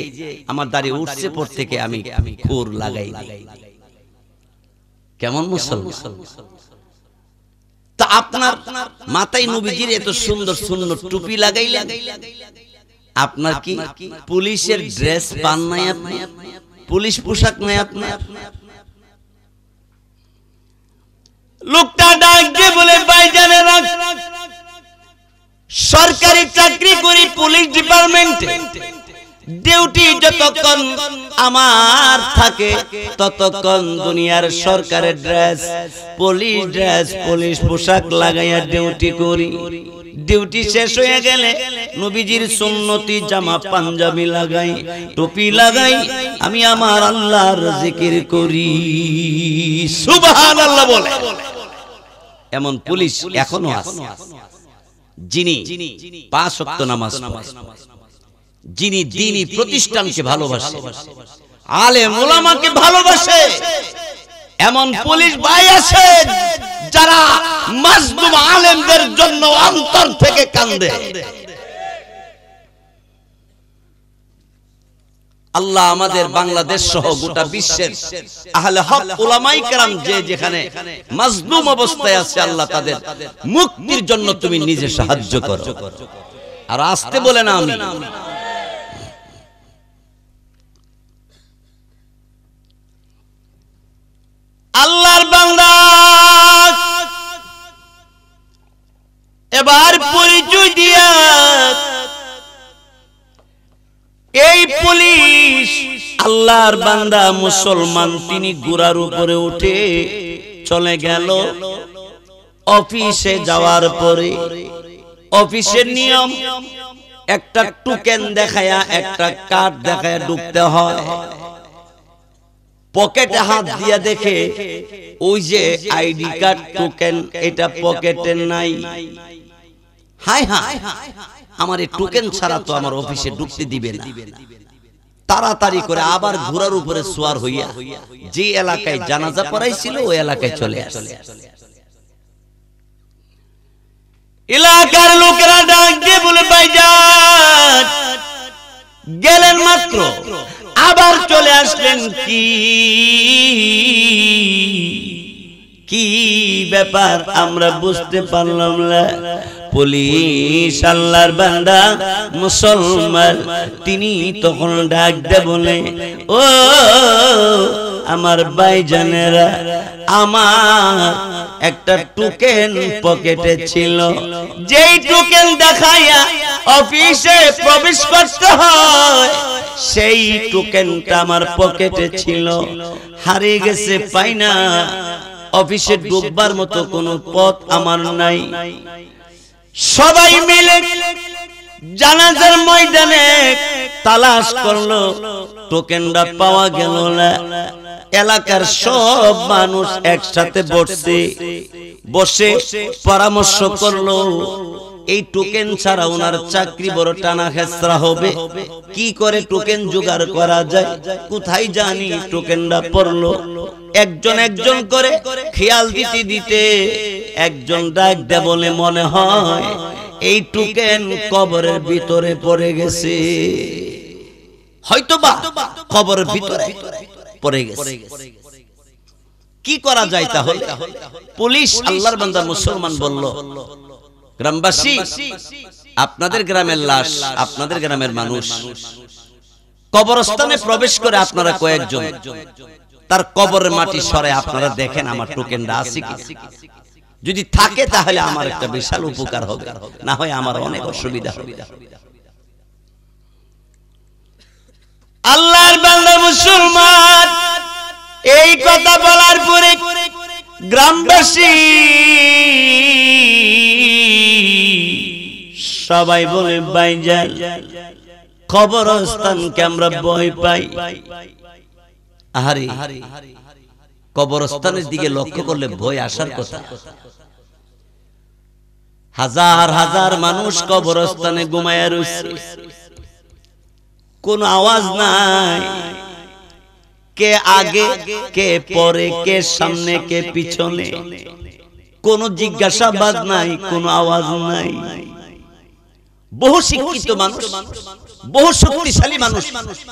আমার দাড়ি উঠছে পর থেকে আমি খুর লাগাই। কেমন মুসলমান? তা আপনার মাথায় নবীজির এত সুন্দর সুন্দর টুপি লাগাইলেন, আপনার কি পুলিশের ড্রেস পান নাই? আপনি পুলিশ পোশাক নাই আপনার? লোকটা ডাক দিয়ে বলে, ভাইজানেরা সরকারি চাকরি করি পুলিশ ডিপার্টমেন্টে, ডিউটি যতক্ষণ আমার থাকে ততক্ষণ দুনিয়ার সরকারের ড্রেস, পুলিশ পোশাক লাগাইয়া ডিউটি করি। ডিউটি শেষ হয়ে গেলে নবীজির সুন্নতি জামা পাঞ্জাবি লাগাই, টুপি লাগাই, আমি আমার আল্লাহর জিকির করি। সুবহানাল্লাহ বলে। এমন পুলিশ এখনো আছে, যিনি 5 ওয়াক্ত নামাজ পড়ে, যিনি দ্বীনি প্রতিষ্ঠানকে ভালোবাসে, আলেম ওলামাকে ভালোবাসে। এমন পুলিশ ভাই আছে যারা মাজলুম আলেমদের জন্য অন্তর থেকে কান্দে। আল্লাহ আমাদের বাংলাদেশ সহ গোটা বিশ্বের আহলে হক উলামায়ে কেরাম যে যেখানে মাজলুম অবস্থায় আছে, আল্লাহ তাদের মুক্তির জন্য তুমি নিজে সাহায্য করো। আর আসতে বলে না আমি। আল্লাহর বান্দা এবার পরিচয় দিয়া, এই পুলিশ আল্লাহর বান্দা মুসলমান, তিনি ঘোড়ার উপরে উঠে চলে গেল অফিসে। যাওয়ার পরে অফিসের নিয়ম, একটা টোকেন দেখায়া, একটা কার্ড দেখায়া ঢুকতে হয়। পকেটে হাত দিয়া দেখে ওই যে আইডি কার্ড টোকেন এটা পকেটে নাই। হায় হায়, আমার এই টোকেন ছাড়া তো আমার অফিসে ঢুকতে দিবে না। তাড়াতাড়ি করে আবার ঘোড়ার উপরে সোয়ার হইয়া যে এলাকায় জানাজা পড়াইছিল ওই এলাকায় চলে আসে। এলাকার লোকেরা ডাক দিয়ে বলে ভাইজান গেলেন মাত্র আবার চলে আসলেন, কি ব্যাপার আমরা বুঝতে পারলাম না। পুলিশ আল্লাহর বান্দা মুসলমান তিনি তখন ডাক দে বলে, ও আমার ভাইজানেরা, আমার একটা টোকেন পকেটে ছিল, যেই টোকেন দেখাইয়া অফিসে প্রবেশ করতে হয় সেই টোকেনটা আমার পকেটে ছিল, হারিয়ে গেছে, পাই না। অফিসে ঢুকবার মতো কোনো পথ আমার নাই। সবাই মিলে জানাজার ময়দানে তালাশ করলো, টোকেনটা পাওয়া গেল না। এলাকার সব মানুষ একসাথে বসে পরামর্শ করলো, এই টোকেন ছাড়া ওনার চাকরি বড় টানা হেসরা হবে, কি করে টোকেন জোগাড় করা যায়। কোথায় জানি টোকেনটা পড়লো। একজন একজন করে খেয়াল দিতে দিতে একজন ডাক দে বলে, মনে হয় এই টোকেন কবরের ভিতরে পড়ে গেছে, হয়তোবা কবরের ভিতরে পড়ে গেছে। কি করা যায় তাহলে? পুলিশ আল্লাহর বান্দা মুসলমান বলল, গ্রামবাসী, আপনাদের গ্রামের লাশ, আপনাদের গ্রামের মানুষ কবরস্থানে প্রবেশ করে আপনারা কয়েকজন তার কবরের মাটি সরে আপনারা দেখেন আমার টোকেনটা আছে কি। যদি থাকে তাহলে আমার একটা বিশাল উপকার হবে, না হয় আমার অনেক অসুবিধা হবে। আল্লাহর বান্দা মুসলমান এই কথা বলার পরে গ্রামবাসী সবাই বলে, ভাইজান কবরস্থানকে আমরা ভয় পাই। আহারে, কবরস্থানের দিকে লক্ষ্য করলে ভয় আসার কথা। হাজার হাজার মানুষ কবরস্থানে ঘুমায়া রয়েছে, কোন আওয়াজ নাই, কে আগে কে পরে, কে সামনে কে পিছনে, কোন জিজ্ঞাসাবাদ নাই, কোন আওয়াজ নাই। বহু শিক্ষিত মানুষ, বহু শক্তিশালী মানুষ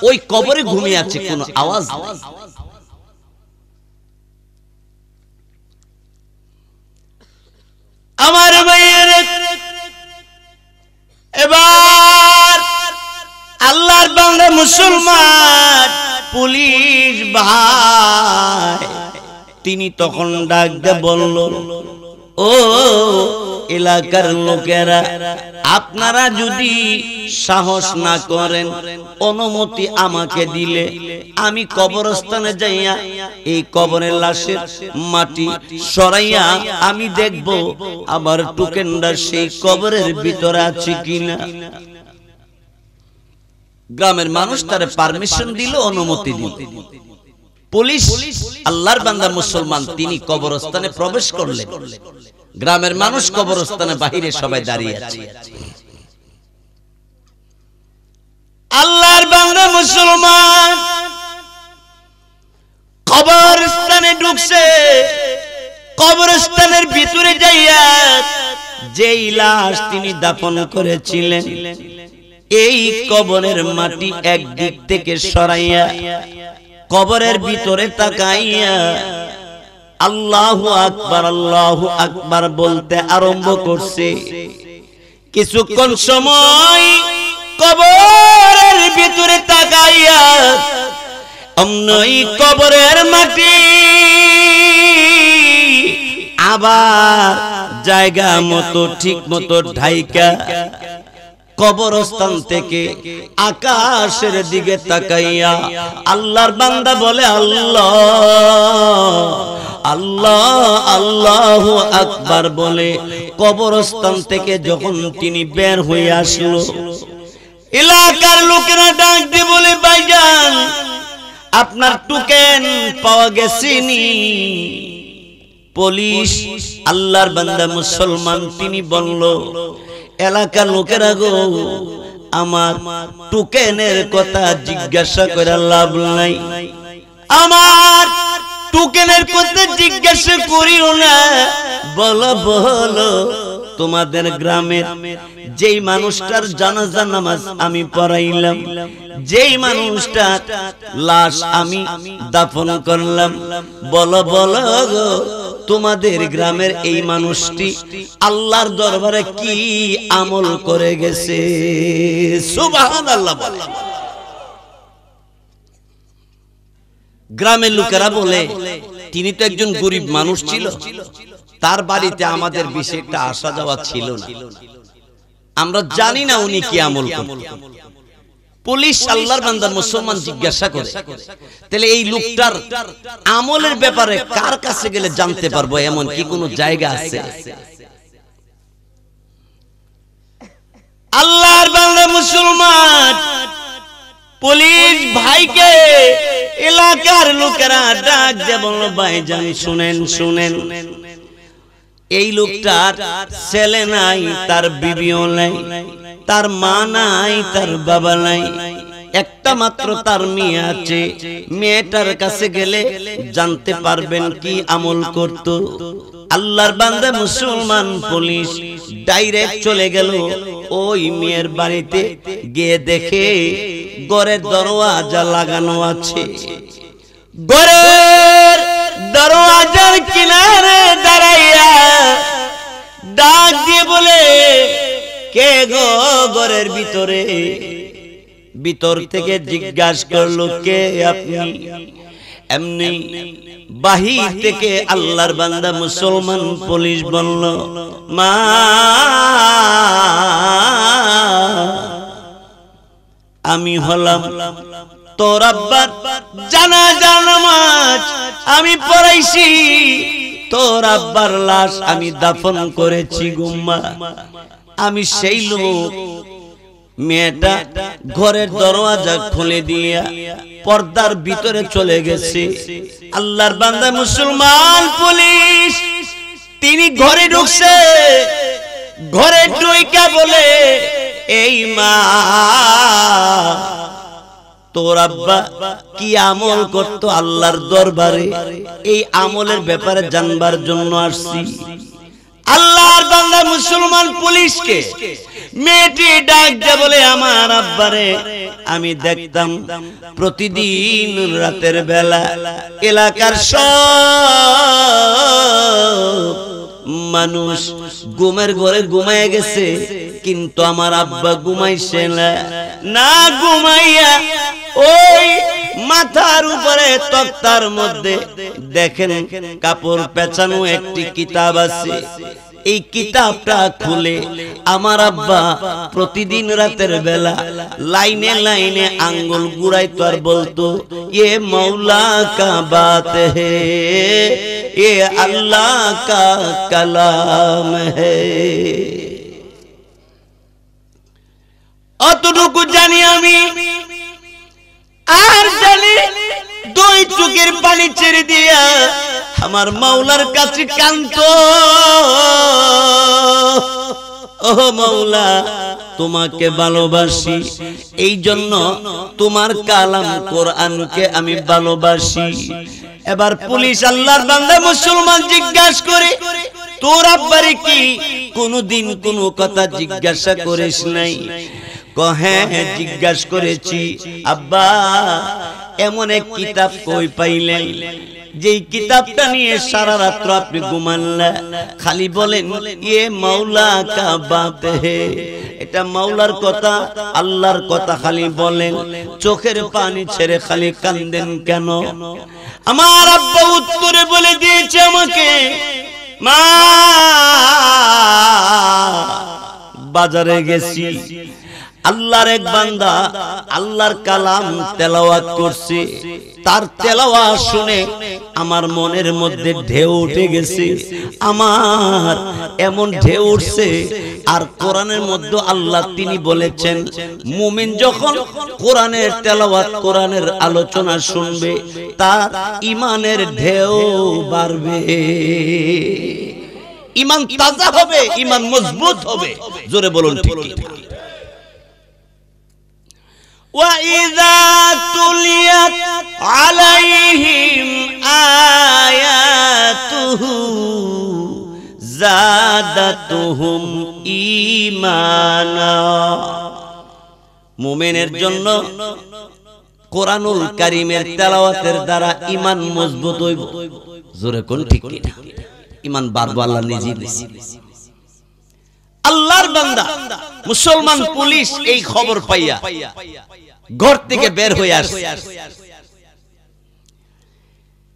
ওই কবরে ঘুমিয়ে আছে, কোন আওয়াজ নাই। আমার ভাইয়ের, এবার আল্লাহর বান্দা মুসলমান পুলিশ ভাই তিনি তখন ডাক দিয়ে বলল, ও এলাকার লোকেরা, আপনারা যদি সাহস না করেন, অনুমতি আমাকে দিলে আমি কবরস্থানে যাইয়া এই কবরের লাশের মাটি সরাইয়া আমি দেখব আমার টোকেনটা সেই কবরের ভিতরে আছে কিনা। গ্রামের মানুষ তারে পারমিশন দিল, অনুমতি দিল। পুলিশ আল্লাহর বান্দা মুসলমান তিনি কবরস্থানে প্রবেশ করলেন। গ্রামের মানুষ কবরস্থানে বাহিরে সবাই দাঁড়িয়ে আছে। আল্লাহর বান্দা মুসলমান কবরস্থানে ঢুকছে। কবরস্থানের ভিতরে যাইয়া যেই লাশ তিনি দাফন করেছিলেন এই কবরের মাটি একদিক থেকে সরাইয়া কবরের ভিতরে তাকাইয়া আল্লাহু আকবার বলতে আরম্ভ করছে। কিছুক্ষণ সময় কবরের ভিতরে তাকাইয়া অমনই কবরের মাটি আবার জায়গা মতো ঠিক মতো ঢাইকা কবরস্থান থেকে আকাশের দিকে তাকাইয়া আল্লাহর বান্দা বলে, আল্লাহ আল্লাহ আল্লাহু আকবার বলে কবরস্থান থেকে যখন তিনি বের হয়ে আসলো, এলাকার লোকেরা ডাক দিয়ে বলে, ভাইজান আপনার টোকেন পাওয়া গেছেনি। পুলিশ আল্লাহর বান্দা মুসলমান তিনি বলল, এলাকার লোকেরা গো, আমার টোকেনের কথা জিজ্ঞাসা করে লাভ নাই, আমার টোকেনের কথা জিজ্ঞাসা করিও না। বলো বলো, তোমাদের গ্রামের যেই মানুষটার জানাজা নামাজ আমি পড়াইলাম, যেই মানুষটার লাশ আমি দাফন করলাম, বলো বলো গো, তোমাদের গ্রামের এই মানুষটি আল্লাহর দরবারে কি আমল করে গেছে? সুবহানাল্লাহ। গ্রামের লোকেরা বলে, তিনি তো একজন গরিব মানুষ ছিল, তার বাড়িতে আমাদের বেশি একটা আসা যাওয়া ছিল না, আমরা জানি না উনি কি আমল করতেন। পুলিশ আল্লাহর বান্দার মুসলমান জিজ্ঞাসা করে, তাহলে এই লোকটার আমলের ব্যাপারে কার কাছে গেলে জানতে পারবো, এমন কি কোনো জায়গা আছে? আল্লাহর বান্দা মুসলমান পুলিশ ভাইকে এলাকার লোকেরা ডাক দিয়ে বলল, ভাইজান শুনেন শুনেন, এই লোকটার ছেলে নাই, তার বিবিও নাই, তার মা নাই, তার বাবা নাই, একটা মাত্র তার মেয়ে আছে। মেয়েটার কাছে গেলে জানতে পারবেন কি আমল করত? আল্লাহর বান্দা মুসলমান পুলিশ ডাইরেক্ট চলে গেল ওই মেয়ের বাড়িতে, গিয়ে দেখে ঘরের দরওয়াজা লাগানো আছে। ঘরের দরওয়াজার কিনারে দাঁড়াইয়া ডাক দিয়ে বলে, কে গো ঘরের ভিতরে? ভিতর থেকে জিজ্ঞাসা করলো, কে আপনি? এমনি বাহির থেকে আল্লাহর বান্দা মুসলমান পুলিশ বলল, মা আমি হলাম তোর আব্বার জানাজা নামাজ আমি পড়াইছি, তোর আব্বার লাশ আমি দাফন করেছি গুম্মা, আমি সেই লোক। মেয়েটা ঘরের দরওয়াজা খুলে দিয়া পর্দার ভিতরে চলে গেছে। আল্লাহর বান্দা মুসলমান পুলিশ তিনি ঘরে ঢুকছে, ঘরে ঢুইকা বলে, এই মা, তোর আব্বা কি আমল করতো আল্লাহর দরবারে, এই আমলের ব্যাপারে জানবার জন্য আসছি। আল্লাহর বান্দা মুসলমান পুলিশকে মেয়েটি ডাক দিয়ে বলে, আমার আব্বারে আমি দেখতাম প্রতিদিন রাতের বেলা এলাকার সব মানুষ ঘুমের ঘরে ঘুমায় গেছে, কিন্তু আমার আব্বা ঘুমাইছে না, ঘুমাইয়া ওই মাথার উপরে তক্তার মধ্যে দেখেন কাপড় পেঁচানো একটি কিতাব আছে। এই কিতাবটা খুলে আমার আব্বা প্রতিদিন রাতের বেলা লাইনে লাইনে আঙ্গুল ঘুরাইতো আর বলতো, এ মৌলা কা বাত হে, এ আল্লাহ কা কালাম হে। অতটুকু জানি আমি, আর জানি দুই চোখের পানি ছেড়ে দিয়া আমার মাওলার কাছে কাঁদতো, ও মাওলা তোমাকে ভালোবাসি, এই জন্য তোমার কালাম কোরআনকে আমি ভালোবাসি। এবার পুলিশ আল্লাহর বান্দা মুসলমান জিজ্ঞাসা করে, তোর আব্বারে কি কোনদিন কোনো কথা জিজ্ঞাসা করিস নাই? হ্যাঁ জিজ্ঞাসা করেছি। আব্বা এমন এক কিতাব কই পাইলেন যেই কিতাবটা নিয়ে সারা রাত্র আপনি ঘুমান না, খালি বলেন এ মাওলা কা বাত হে, এটা মাওলার কথা, আল্লাহর কথা খালি বলেন, চোখের পানি ছেড়ে খালি কান্দেন কেন? আমার আব্বা উত্তরে বলে দিয়েছে আমাকে, মা বাজারে গেছি, আল্লাহর এক বান্দা আল্লাহর কালাম তেলাওয়াত করছে, তার তেলাওয়াত শুনে আমার মনের মধ্যে ঢেউ উঠে গেছে। আমার এমন ঢেউ উঠছে। আর কোরআনের মধ্যে আল্লাহ তিনি বলেছেন, মুমিন যখন কোরআনের তেলাওয়াত কোরআনের আলোচনা শুনবে তার ঈমানের ঢেউ বাড়বে, ঈমান তাজা হবে, ঈমান মজবুত হবে। জোরে বলুন ঠিক কি? وَإِذَا تُلِيَتْ عَلَيْهِمْ آيَاتُهُ زَادَتْهُمْ ঈমানা। মুমিনের জন্য কোরআনুল কারীমের তেলাওয়াতের দ্বারা ঈমান মজবুত হইব। জোরে কোন ঠিক কি না? ঈমান বাড়বে আল্লাহ নিজেই দিয়েছে। আল্লাহর বান্দা মুসলমান পুলিশ এই খবর পাইয়া ঘর থেকে বের হয়ে আসে।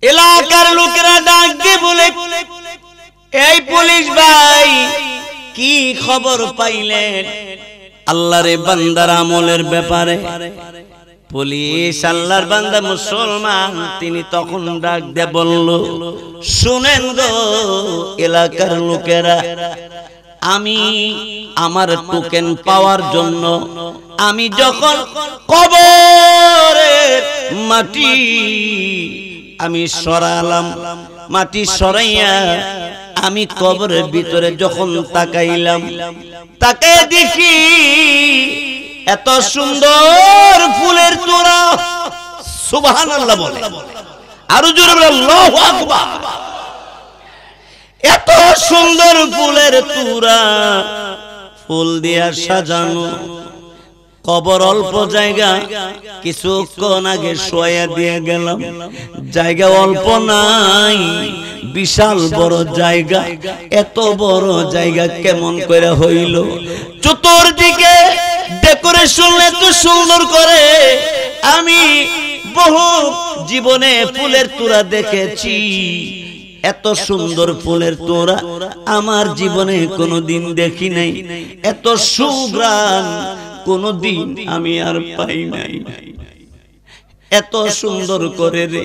এলাকার লোকেরা ডাক দিয়ে বলে, এই পুলিশ ভাই কি খবর পাইলেন আল্লাহর বান্দার আমলের ব্যাপারে? পুলিশ আল্লাহর বান্দা মুসলমান, তিনি তখন ডাক দিয়ে বলল, শুনেন গো এলাকার লোকেরা, আমি আমার টোকেন পাওয়ার জন্য আমি যখন কবরের মাটি আমি সরালাম, মাটি সরাইয়া আমি কবরের ভিতরে যখন তাকাইলাম, তাকায় দেখি এত সুন্দর ফুলের তোড়া। সুবহানাল্লাহ বলে, আরো জোরে বলে আল্লাহু আকবার। এত সুন্দর ফুলের তোড়া, ফুল দিয়া সাজানো, কবর অল্প জায়গা, কিছুক্ষণ আগে শোয়া দিয়ে গেলাম, জায়গা অল্প নাই, বিশাল বড় জায়গা। এত বড় জায়গা কেমন করে হইল? চতুর্দিকে ডেকোরেশন এত সুন্দর করে আমি বহু জীবনে ফুলের তোড়া দেখেছি, এত সুন্দর ফুলের তোড়া আমার জীবনে কোনোদিন দেখি নাই, এত সুঘ্রাণ কোনদিন আমি আর পাই নাই। এত সুন্দর করে রে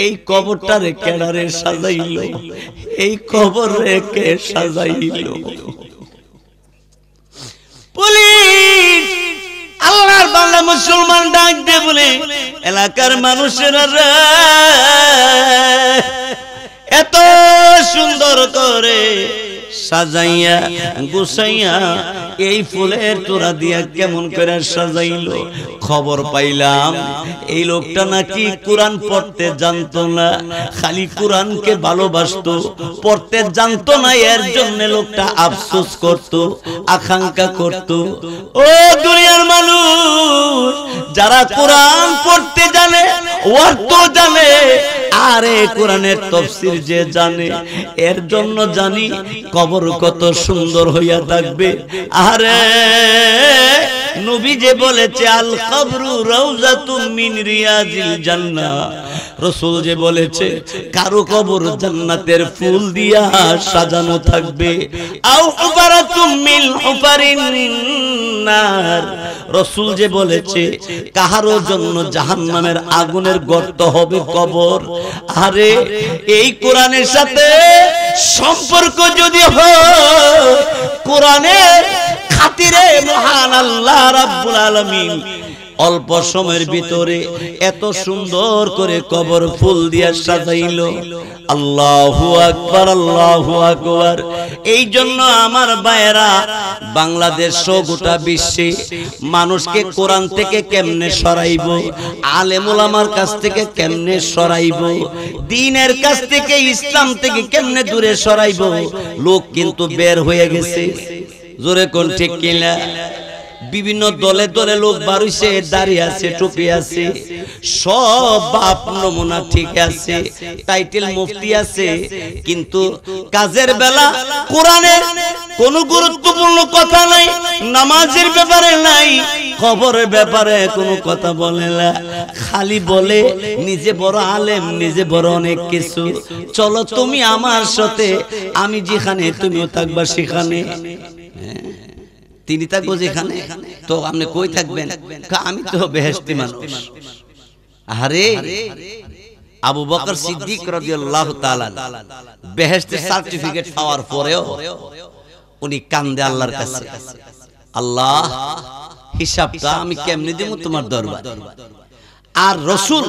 এই কবরটারে কেডারে সাজাইল, এই কবরে কে সাজাইল? পুলিশ আল্লাহর বান্দা মুসলমান ডাক দিয়ে বলে, এলাকার মানুষেরা রে এত সুন্দর করে সাজাইয়া গুছাইয়া এই ফুলের তোড়া দিয়া কেমন করে সাজাইল? খবর পাইলাম এই লোকটা নাকি কোরআন পড়তে জানতো না, খালি কোরআনকে ভালোবাসতো, পড়তে জানতো না। এর জন্য লোকটা আফসোস করত, আকাঙ্ক্ষা করত। ও দুনিয়ার মানুষ, যারা কোরআন পড়তে জানে, অর্থ জানে, আরে কোরআনের তাফসীর যে জানে, এর জন্য জানি কবর কত সুন্দর হইয়া থাকবে। আরে নবী যে বলেছে, আল কবরু রাউযাতুম মিন রিয়াজিল জান্নাহ, রাসূল যে বলেছে কারো কবর জান্নাতের ফুল দিয়া সাজানো থাকবে। আও উবারাতুম মিন হুফারিন নার, রাসূল যে বলেছে কাহারো জন্য জাহান্নামের আগুনের গর্ত হবে কবর। আরে এই কোরআনের সাথে সম্পর্ক যদি হয়, কোরআনের খাতিরে মহান আল্লাহ রাব্বুল আলামিন অল্প সময়ের ভিতরে এত সুন্দর করে কবর ফুল দিয়া সাজাইল। আল্লাহু আকবার, আল্লাহু আকবার। এই জন্য আমার ভাইয়েরা, বাংলাদেশ সহ গোটা বিশ্বে মানুষকে কোরআন থেকে কেমনে সরাইব, আলেম ওলামার কাছ থেকে কেমনে সরাইব, দ্বীনের কাছ থেকে, ইসলাম থেকে কেমনে দূরে সরাইব, লোক কিন্তু বের হয়ে গেছে। জোরে কোন ঠিক কিনা? বিভিন্ন দলে দলে লোক বাড়িছে, দাঁড়িয়ে আছে, টুপি আছে, সব বাপ নমুনা ঠিক আছে, টাইটেল মুফতি আছে, কিন্তু কাজের বেলা কোরআনের কোনো গুরুত্বপূর্ণ কথা নাই, নামাজের ব্যাপারে নাই, খবরের ব্যাপারে কোনো কথা বলে না, খালি বলে নিজে বড় আলেম, নিজে বড় অনেক কিছু। চলো তুমি আমার সাথে, আমি যেখানে তুমিও থাকবা সেখানে। তিনি থাকবো যেখানে, তো আপনি কই থাকবেন? আমি তো বেহেশতি মানুষ। আরে আবু বকর সিদ্দিক রাদিয়াল্লাহু তাআলা বেহেশতের সার্টিফিকেট পাওয়ার পরেও উনি কান্দে আল্লাহর কাছে, আল্লাহ হিসাবটা আমি কেমনে দেব তোমার দরবার। আর রাসূল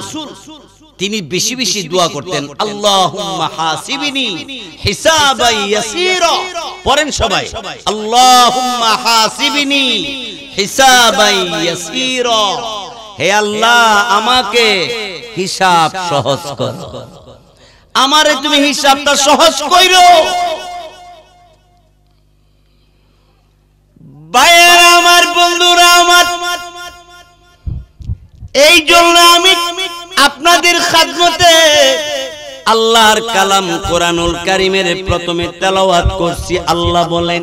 তিনি বেশি বেশি দোয়া করতেন, আল্লাহুম্মা হাসিবনি হিসাবান ইয়াসীরা। পড়েন সবাই, আল্লাহুম্মা হাসিবনি হিসাবান ইয়াসীরা। হে আল্লাহ আমাকে হিসাব সহজ করো, আমারে তুমি হিসাবটা সহজ কইরো। ভাইয়েরা আমার, বন্ধুরা আমার, এই জন্য আমি আপনাদের খাদমতে আল্লাহর কালাম কোরআনুল কারীমের প্রথমে তেলাওয়াত করছি। আল্লাহ বলেন,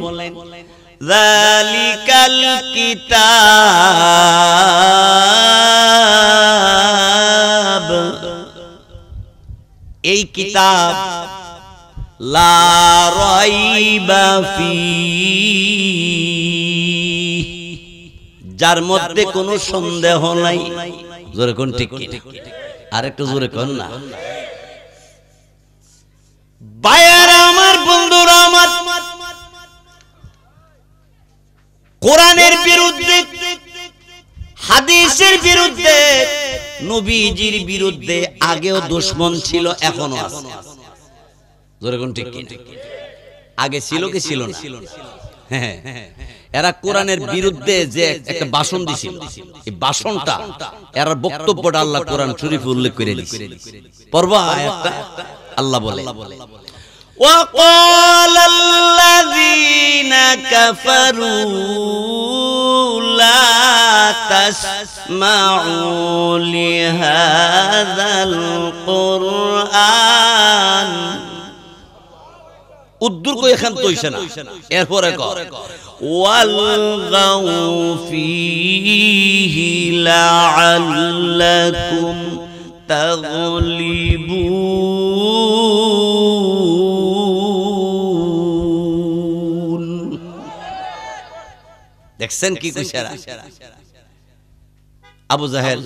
যালিকাল কিতাব, এই কিতাব, লা রাইবা ফীহি, যার মধ্যে কোনো সন্দেহ নাই। জোরে কোন ঠিক কি? আর একটু জোরে কোন না। ভাইয়েরা আমার, বন্ধুরা আমার, কোরআনের বিরুদ্ধে, হাদিসের বিরুদ্ধে, নবীজির বিরুদ্ধে আগেও দুশমন ছিল, এখনো আছে। জোরে কোন ঠিক কি? আগে ছিল কি ছিল না? হ্যাঁ, এরা কোরআনের বিরুদ্ধে যে একটা ভাষণ দিছিল, এই ভাষণটা এরা বক্তব্যটা আল্লাহ কোরআন শরীফে উল্লেখ করে দিয়েছে। পড়বা আয়াতটা, আল্লাহ বলে, وقال الذين كفروا لا تسمعوا لهذا القرآن। উদ্দুর কই এখান তো হইছে না, এরপরে কর ওয়ালগাউ ফীহি লাআল্লাকুম তাগলিবুন। দেখছেন কি কইছে? আবু জাহেল,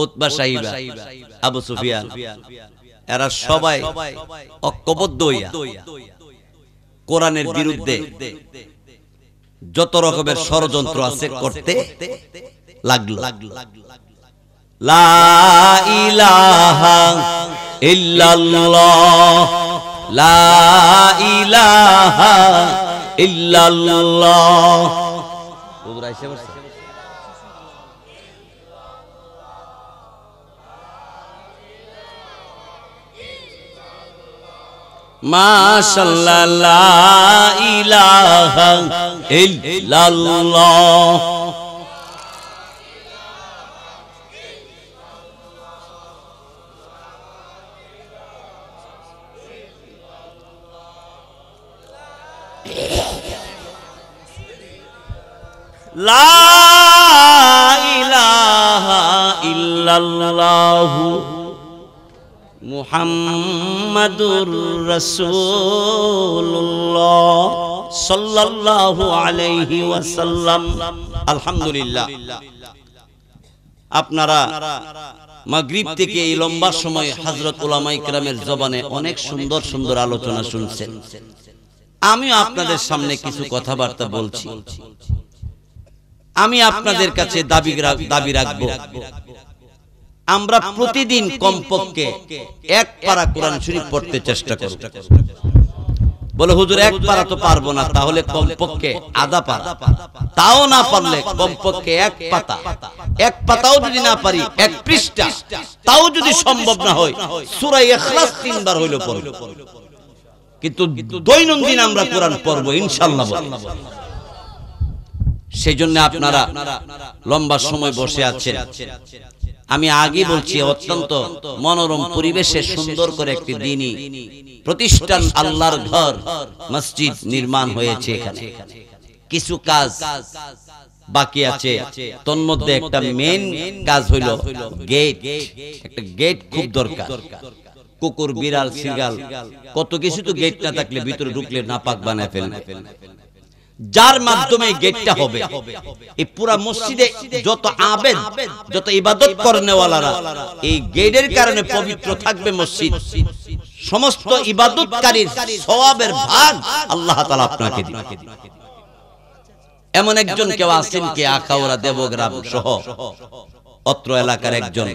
উতবা, সাইবা, আবু সুফিয়ান, এরা সবাই ঐক্যবদ্ধ হইয়া কোরআনের বিরুদ্ধে যত রকমের ষড়যন্ত্র আছে করতে লাগলো। লা ইলাহা ইল্লাল্লাহ, লা ইলাহা ইল্লাল্লাহ। মাশাআল্লাহ, লা ইলাহা ইল্লাল্লাহ। লা ইলাহা ইল্লাল্লাহু মুহাম্মাদুর রাসূলুল্লাহ সাল্লাল্লাহু আলাইহি ওয়াসাল্লাম। আলহামদুলিল্লাহ, আপনারা মাগরিব থেকে এই লম্বা সময় হযরত উলামায়ে কেরামের জবানে অনেক সুন্দর সুন্দর আলোচনা শুনছেন। আমিও আপনাদের সামনে কিছু কথাবার্তা বলছি। আমি আপনাদের কাছে দাবি রাখবো, আমরা প্রতিদিন কমপক্ষে এক পারা কোরআন শরীফ পড়তে চেষ্টা করব। বলে হুজুর এক পারা তো পারবো না, তাহলে কমপক্ষে আধা পারা, তাও না পারলে কমপক্ষে এক পাতা, এক পাতাও যদি না পারি এক পৃষ্ঠা, তাও যদি সম্ভব না হয় সূরা ইখলাস 3 বার হইলো পড়ব। কিন্তু দৈনন্দিন আমরা কোরআন পড়বো ইনশাআল্লাহ। সেই জন্য আপনারা লম্বা সময় বসে আছেন। আমি আগে বলছি, অত্যন্ত মনোরম পরিবেশে সুন্দর করে একটি দ্বীনি প্রতিষ্ঠান, আল্লাহর ঘর, মসজিদ নির্মাণ হয়েছে। এখানে কিছু কাজ বাকি আছে, তন্মধ্যে একটা মেইন কাজ হইল গেট। একটা গেট খুব দরকার। কুকুর, বিড়াল, সিগাল, কত কিছু তো গেট না থাকলে ভিতরে ঢুকলে নাপাক বানায় ফেলবে। যার মাধ্যমে গেটটা হবে। এই পুরা মসজিদে যত আবেদ, যত ইবাদত করেনেওয়ালারা এই গেটের কারণে পবিত্র থাকবে মসজিদ। সমস্ত ইবাদতকারীর সওয়াবের ভাগ আল্লাহ তাআলা আপনাকে দিবেন। এমন একজন কেউ আছেন কি আখাউড়া দেবগ্রাম সহ অত্র এলাকার একজন